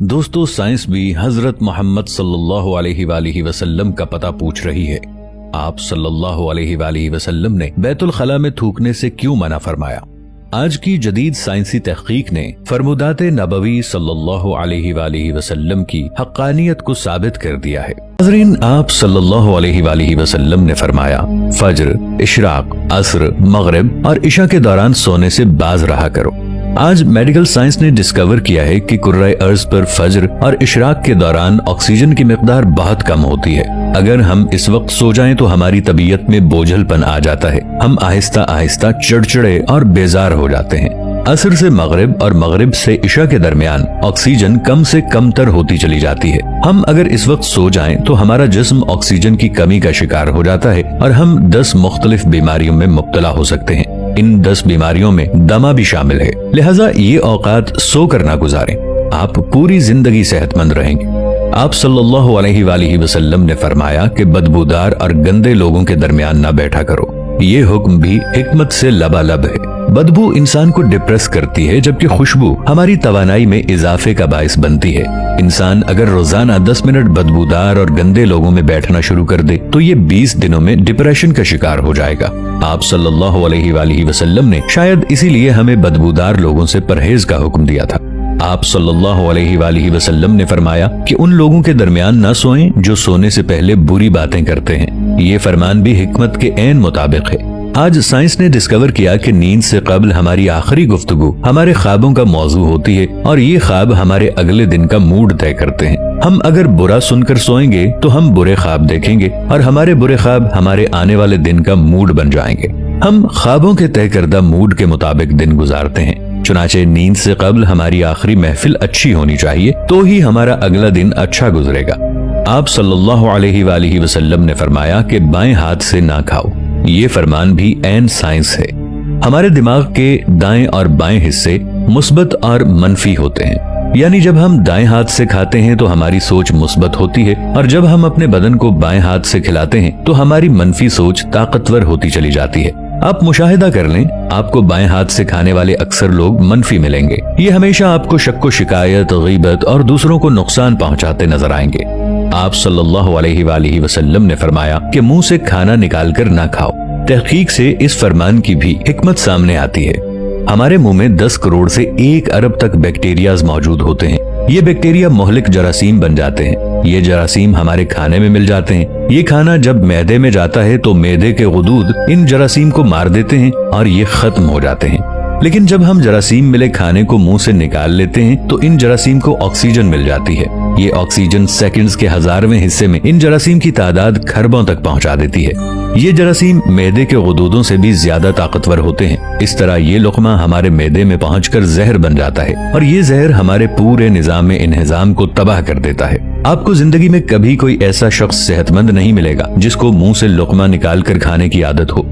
दोस्तों, साइंस भी हजरत मोहम्मद सल्लल्लाहु अलैहि वालिहि वसल्लम का पता पूछ रही है। आप सल्लल्लाहु अलैहि वालिहि वसल्लम ने बैतुल खला में थूकने से क्यों मना फरमाया? आज की जदीद साइंसी तहकीक ने फरमुदात नबवी सल्लल्लाहु अलैहि वालिहि वसल्लम की हक्कानियत को साबित कर दिया है। नाज़रीन, आप सल्लल्लाहु अलैहि वालिहि वसल्लम ने फरमाया, फज्र, इशराक, असर, मगरिब और इशा के दौरान सोने से बाज रहा करो। आज मेडिकल साइंस ने डिस्कवर किया है कि कुर्राए अर्ज पर फज्र और इशराक के दौरान ऑक्सीजन की मिकदार बहुत कम होती है। अगर हम इस वक्त सो जाएं तो हमारी तबीयत में बोझलपन आ जाता है। हम आहिस्ता आहिस्ता चिड़चिड़े और बेजार हो जाते हैं। असर से मगरिब और मगरिब से इशा के दरमियान ऑक्सीजन कम से कम तर होती चली जाती है। हम अगर इस वक्त सो जाएं तो हमारा जिस्म ऑक्सीजन की कमी का शिकार हो जाता है और हम 10 मुख्तलिफ बीमारियों में मुब्तला हो सकते हैं। इन 10 बीमारियों में दमा भी शामिल है। लिहाजा ये औकात सो कर ना गुजारें, आप पूरी जिंदगी सेहतमंद रहेंगे। आप सल्लल्लाहु अलैहि वालिहि वसल्लम ने फरमाया कि बदबूदार और गंदे लोगों के दरमियान ना बैठा करो। ये हुक्म भी हिकमत से लबालब है। बदबू इंसान को डिप्रेस करती है, जबकि खुशबू हमारी तवानाई में इजाफे का बाइस बनती है। इंसान अगर रोजाना 10 मिनट बदबूदार और गंदे लोगों में बैठना शुरू कर दे तो ये 20 दिनों में डिप्रेशन का शिकार हो जाएगा। आप सल्लल्लाहु अलैहि वालिहि वसल्लम ने शायद इसीलिए हमें बदबूदार लोगों से परहेज का हुक्म दिया था। आप सल्लल्लाहु अलैहि वालिहि वसल्लम ने फरमाया कि उन लोगों के दरमियान न सोएं जो सोने से पहले बुरी बातें करते हैं। ये फरमान भी हिकमत के ऐन मुताबिक है। आज साइंस ने डिस्कवर किया कि नींद से कबल हमारी आखिरी गुफ्तगू हमारे ख्वाबों का मौजू होती है और ये ख्वाब हमारे अगले दिन का मूड तय करते हैं। हम अगर बुरा सुनकर सोएंगे तो हम बुरे ख्वाब देखेंगे और हमारे बुरे ख्वाब हमारे आने वाले दिन का मूड बन जाएंगे। हम ख्वाबों के तय करदा मूड के मुताबिक दिन गुजारते हैं। चुनाचे नींद से कबल हमारी आखिरी महफिल अच्छी होनी चाहिए तो ही हमारा अगला दिन अच्छा गुजरेगा। आप सल्लल्लाहु अलैहि वालिहि वसल्लम ने फरमाया कि बाएं हाथ से ना खाओ। ये फरमान भी ऐन साइंस है। हमारे दिमाग के दाएं और बाएं हिस्से मुस्बत और मनफी होते हैं। यानी जब हम दाएं हाथ से खाते हैं तो हमारी सोच मुस्बत होती है और जब हम अपने बदन को बाएं हाथ से खिलाते हैं तो हमारी मनफी सोच ताकतवर होती चली जाती है। आप मुशाहिदा कर लें, आपको बाएं हाथ से खाने वाले अक्सर लोग मनफी मिलेंगे। ये हमेशा आपको शक्को शिकायत, गीबत और दूसरों को नुकसान पहुंचाते नजर आएंगे। आप सल्लल्लाहु अलैहि वालिहि वसल्लम ने फरमाया कि मुंह से खाना निकालकर ना खाओ। तहकीक से इस फरमान की भी हिकमत सामने आती है। हमारे मुंह में 10 करोड़ से 1 अरब तक बैक्टीरियाज मौजूद होते हैं। ये बैक्टीरिया मोहलिक जरासीम बन जाते हैं। ये जरासीम हमारे खाने में मिल जाते हैं। ये खाना जब मैदे में जाता है तो मैदे के गुदूद इन जरासीम को मार देते हैं और ये खत्म हो जाते हैं। लेकिन जब हम जरासीम मिले खाने को मुंह से निकाल लेते हैं तो इन जरासीम को ऑक्सीजन मिल जाती है। ये ऑक्सीजन सेकंड्स के 1000वें हिस्से में इन जरासीम की तादाद खरबों तक पहुंचा देती है। ये जरासीम मैदे के गुदूदों से भी ज्यादा ताकतवर होते हैं। इस तरह ये लुक़मा हमारे मैदे में पहुंचकर जहर बन जाता है और ये जहर हमारे पूरे निजाम में इन्हिज़ाम को तबाह कर देता है। आपको जिंदगी में कभी कोई ऐसा शख्स सेहतमंद नहीं मिलेगा जिसको मुंह से लुक़मा निकाल कर खाने की आदत हो।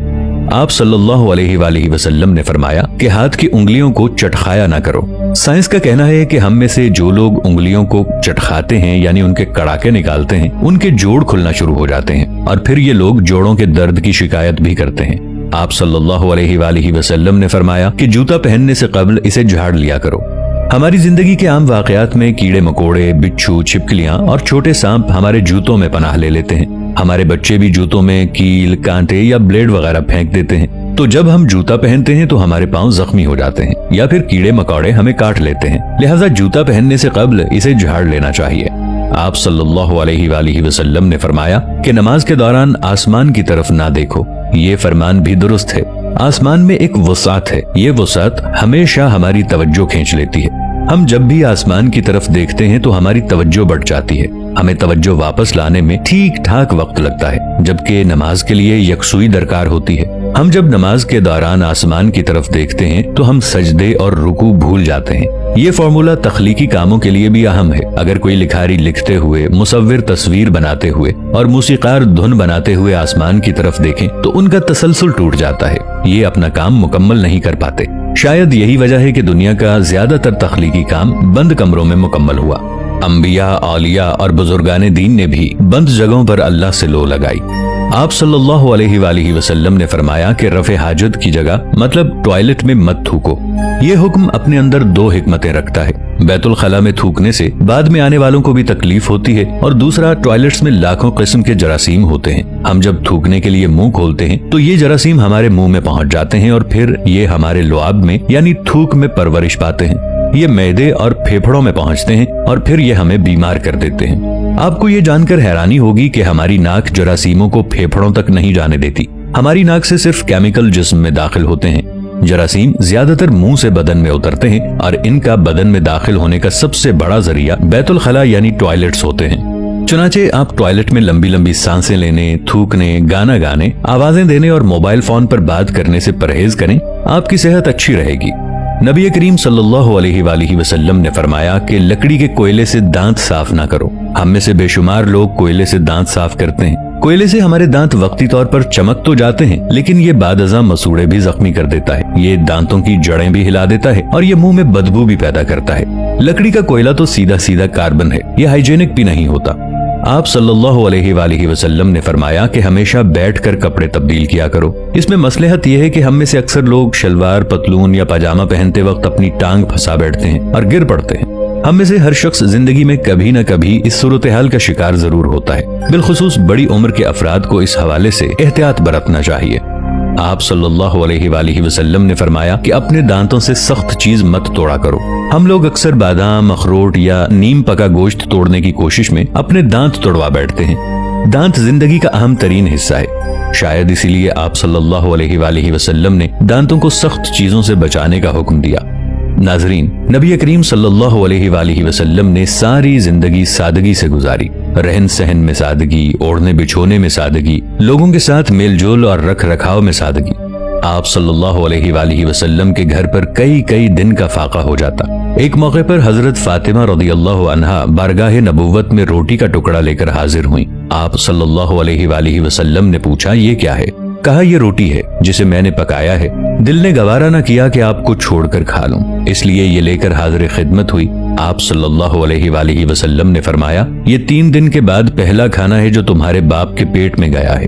आप सल्लल्लाहु अलैहि वालिहि वसल्लम ने फरमाया कि हाथ की उंगलियों को चटखाया ना करो। साइंस का कहना है कि हम में से जो लोग उंगलियों को चटखाते हैं यानी उनके कड़ाके निकालते हैं, उनके जोड़ खुलना शुरू हो जाते हैं और फिर ये लोग जोड़ों के दर्द की शिकायत भी करते हैं। आप सल्लल्लाहु अलैहि वालिहि वसल्लम ने फरमाया कि जूता पहनने से कबल इसे झाड़ लिया करो। हमारी जिंदगी के आम वाकयात में कीड़े मकोड़े, बिच्छू, छिपकलियां और छोटे सांप हमारे जूतों में पनाह ले लेते हैं। हमारे बच्चे भी जूतों में कील, कांटे या ब्लेड वगैरह फेंक देते हैं। तो जब हम जूता पहनते हैं तो हमारे पांव जख्मी हो जाते हैं या फिर कीड़े मकोड़े हमें काट लेते हैं। लिहाजा जूता पहनने से कबल इसे झाड़ लेना चाहिए। आप सल्लल्लाहु अलैहि वालिहि वसल्लम ने फरमाया कि नमाज के दौरान आसमान की तरफ ना देखो। ये फरमान भी दुरुस्त है। आसमान में एक वसात है। ये वसात हमेशा हमारी तवज्जो खींच लेती है। हम जब भी आसमान की तरफ देखते हैं तो हमारी तवज्जो बढ़ जाती है। हमें तवज्जो वापस लाने में ठीक ठाक वक्त लगता है, जबकि नमाज के लिए यकसुई दरकार होती है। हम जब नमाज के दौरान आसमान की तरफ देखते हैं तो हम सजदे और रुकू भूल जाते हैं। ये फॉर्मूला तख्लीकी कामों के लिए भी अहम है। अगर कोई लिखारी लिखते हुए, मुसव्विर तस्वीर बनाते हुए और मूसीकार धुन बनाते हुए आसमान की तरफ देखें तो उनका तसलसल टूट जाता है। ये अपना काम मुकम्मल नहीं कर पाते। शायद यही वजह है कि दुनिया का ज्यादातर तख्लीकी काम बंद कमरों में मुकम्मल हुआ। अंबिया, औलिया और बुजुर्गाने दीन ने भी बंद जगहों पर अल्लाह से लो लगाई। آپ صلی اللہ علیہ وآلہ وسلم نے فرمایا کہ رفع حاجت کی جگہ مطلب ٹوائلٹ میں مت تھوکو۔ یہ حکم اپنے اندر دو حکمتیں رکھتا ہے۔ بیت الخلاء میں تھوکنے سے بعد میں آنے والوں کو بھی تکلیف ہوتی ہے، اور دوسرا ٹوائلٹس میں لاکھوں قسم کے جراثیم ہوتے ہیں۔ ہم جب تھوکنے کے لیے منہ کھولتے ہیں تو یہ جراثیم ہمارے منہ میں پہنچ جاتے ہیں، اور پھر یہ ہمارے لعاب میں یعنی تھوک میں پرورش پاتے ہیں۔ یہ معدے اور پھیپھڑوں میں پہنچتے ہیں، اور پھر یہ ہمیں بیمار کر دیتے ہیں۔ آپ کو یہ جان کر حیرانی ہوگی کہ ہماری ناک جراثیموں کو پھیپھڑوں تک نہیں جانے دیتی۔ ہماری ناک سے صرف کیمیکل جسم میں داخل ہوتے ہیں۔ جراثیم زیادہ تر منہ سے بدن میں اترتے ہیں، اور ان کا بدن میں داخل ہونے کا سب سے بڑا ذریعہ بیت الخلاء یعنی ٹوائلٹس ہوتے ہیں۔ چنانچہ آپ ٹوائلٹ میں لمبی لمبی سانسیں لینے، تھوکنے، گانا گانے، آوازیں دینے اور موبائل فون پر بات کرنے سے پرہیز کریں، آپ کی صحت اچھی رہے گی۔ نبی کریم صلی اللہ علیہ وآلہ وسلم نے فرمایا کہ لکڑی کے کوئلے سے دانت صاف نہ کرو۔ ہم میں سے بے شمار لوگ کوئلے سے دانت صاف کرتے ہیں۔ کوئلے سے ہمارے دانت وقتی طور پر چمک تو جاتے ہیں، لیکن یہ بعد ازاں مسوڑے بھی زخمی کر دیتا ہے، یہ دانتوں کی جڑیں بھی ہلا دیتا ہے، اور یہ منہ میں بدبو بھی پیدا کرتا ہے۔ لکڑی کا کوئلہ تو سیدھا سیدھا کاربن ہے، یہ ہائیجینک بھی نہیں ہوتا۔ آپ صلی اللہ علیہ وآلہ وسلم نے فرمایا کہ ہمیشہ بیٹھ کر کپڑے تبدیل کیا کرو۔ اس میں مصلحت یہ ہے کہ ہم میں سے اکثر لوگ شلوار، پتلون یا پاجامہ پہنتے وقت اپنی ٹانگ پھنسا بیٹھتے ہیں اور گر پڑتے ہیں۔ ہم میں سے ہر شخص زندگی میں کبھی نہ کبھی اس صورتحال کا شکار ضرور ہوتا ہے۔ بالخصوص بڑی عمر کے افراد کو اس حوالے سے احتیاط برتنا چاہیے۔ آپ صلی اللہ علیہ وآلہ وسلم نے فرمایا کہ اپنے دانتوں سے سخت چیز مت توڑا کرو۔ ہم لوگ اکثر بادام، اخروٹ یا نیم پکا گوشت توڑنے کی کوشش میں اپنے دانت توڑوا بیٹھتے ہیں۔ دانت زندگی کا اہم ترین حصہ ہے، شاید اسی لیے آپ صلی اللہ علیہ وآلہ وسلم نے دانتوں کو سخت چیزوں سے بچانے کا حکم دیا۔ ناظرین، نبی کریم صلی اللہ علیہ وآلہ وسلم نے ساری زندگی سادگی سے گزاری۔ رہن سہن میں سادگی، اوڑھنے بچھونے میں سادگی، لوگوں کے ساتھ میل جول اور رکھ رکھاؤ میں سادگی۔ آپ صلی اللہ علیہ وآلہ وسلم کے گھر پر کئی دن کا فاقہ ہو جاتا۔ ایک موقع پر حضرت فاطمہ رضی اللہ عنہا بارگاہ نبوت میں روٹی کا ٹکڑا لے کر حاضر ہوئیں۔ آپ صلی اللہ علیہ وآلہ وسلم نے پوچھا، یہ کیا ہے؟ کہا، یہ روٹی ہے جسے میں نے پکایا ہے۔ دل نے گوارا نہ کیا کہ آپ کو چھوڑ کر کھا لوں، اس لیے یہ لے کر حاضر خدمت ہوئی۔ آپ صلی اللہ علیہ وآلہ وسلم نے فرمایا، یہ 3 دن کے بعد پہلا کھانا ہے جو تمہارے باپ کے پیٹ میں گیا ہے۔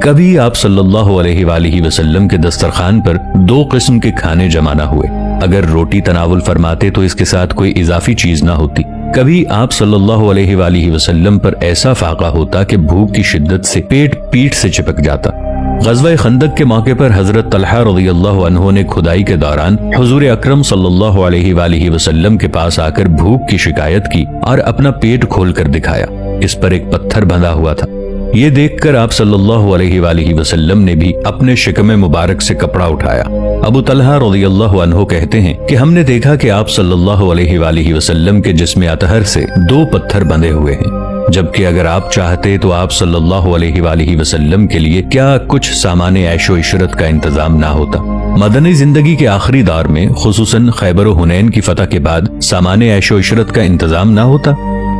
کبھی آپ صلی اللہ علیہ وآلہ وسلم کے دسترخوان پر 2 قسم کے کھانے جمع نہ ہوئے۔ اگر روٹی تناول فرماتے تو اس کے ساتھ کوئی اضافی چیز نہ ہوتی۔ کبھی آپ صلی اللہ علیہ وآلہ وسلم پر ایسا فاقہ ہوتا کہ بھوک کی شدت سے پیٹ پیٹ سے چپک جاتا۔ غزوہ خندق کے موقع پر حضرت طلحہ رضی اللہ عنہ نے کھدائی کے دوران حضور اکرم صلی اللہ علیہ وآلہ وسلم کے پاس آ کر بھوک کی شکایت کی اور اپنا پیٹ کھول کر دکھایا۔ اس پر ایک پتھر بندھا ہوا تھا۔ یہ دیکھ کر آپ صلی اللہ علیہ وآلہ وسلم نے بھی اپنے شکم مبارک سے کپڑا اٹھایا۔ ابو طلحہ رضی اللہ عنہ کہتے ہیں کہ ہم نے دیکھا کہ آپ صلی اللہ علیہ وآلہ وسلم کے جسم اطہر سے 2 پتھر بندھے ہوئے ہیں، جبکہ اگر آپ چاہتے تو آپ صلی اللہ علیہ وآلہ وسلم کے لیے کیا کچھ سامان عیش و عشرت کا انتظام نہ ہوتا۔ مدنی زندگی کے آخری دور میں خصوصاً خیبر و حنین کی فتح کے بعد سامان عیش و عشرت کا انتظام نہ ہوتا۔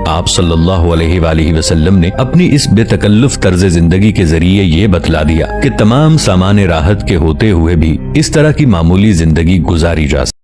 آپ صلی اللہ علیہ وآلہ وسلم نے اپنی اس بے تکلف طرز زندگی کے ذریعے یہ بتلا دیا کہ تمام سامان راحت کے ہوتے ہوئے بھی اس طرح کی معمولی زندگی گزاری جا سکتی۔